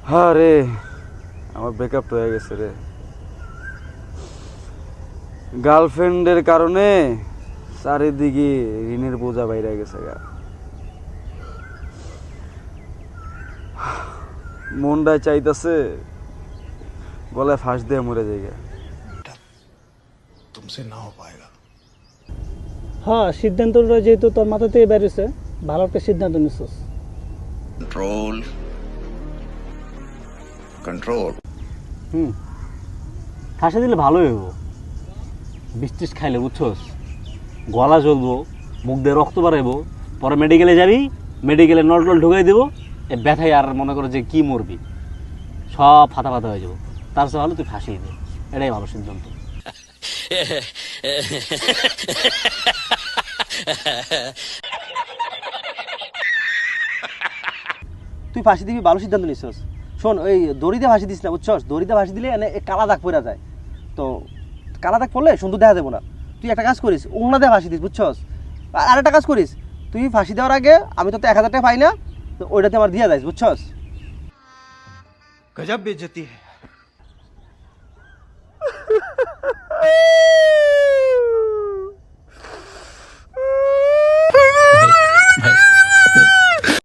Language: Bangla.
হ্যাঁ রে, আমার ব্রেকআপ হয়ে গেছে রে। গার্লফ্রেন্ডের কারণে চারিদিকে ঋণের বোঝা বাইরে গেছে গা। মনটা চাইতেছে গলায় ফাঁস দিয়ে মরে যায় গা। तुमसे ना हो पाएगा। হ্যাঁ, সিদ্ধান্তটা যেহেতু তোর মাথা থেকে বেরিয়েছে, ভালো একটা সিদ্ধান্ত নিচ্ছিস। Control control. ফাঁসি দিলে ভালোই হইব। বিষ খাইলে বুঝছস, গলা জ্বলবো, মুখ দিয়ে রক্ত বাড়াইবো, পরে মেডিকেলে যাবি, মেডিকেলে নল টল ঢুকাই দেবো, এ ব্যথায় আর মনে করো যে কি মরবি, সব ফাতা ফাতা হয়ে যাবো। তার চেয়ে ভালো তুই ফাঁসি দে, এটাই ভালো সিদ্ধান্ত। তুই ফাঁসি দিবি, ভালো সিদ্ধান্ত নিচ্ছস। শোন, ওই দড়িতে ফাঁসি দিস না, বুঝছস? দড়িতে ফাঁসি দিলে এনে কালা দাগ পড়া যায়, তো কালা দাগ পড়লে সুন্দর দেখা দেবো না। তুই একটা কাজ করিস, উংনাতে ফাঁসি দিস, বুঝছস? আর একটা কাজ করিস, তুই ফাঁসি দেওয়ার আগে আমি তো 1000 টাকা পাই না, তো ওইটাতে আমার দিয়ে যাইস, বুঝছস? गजब बेइज्जती है।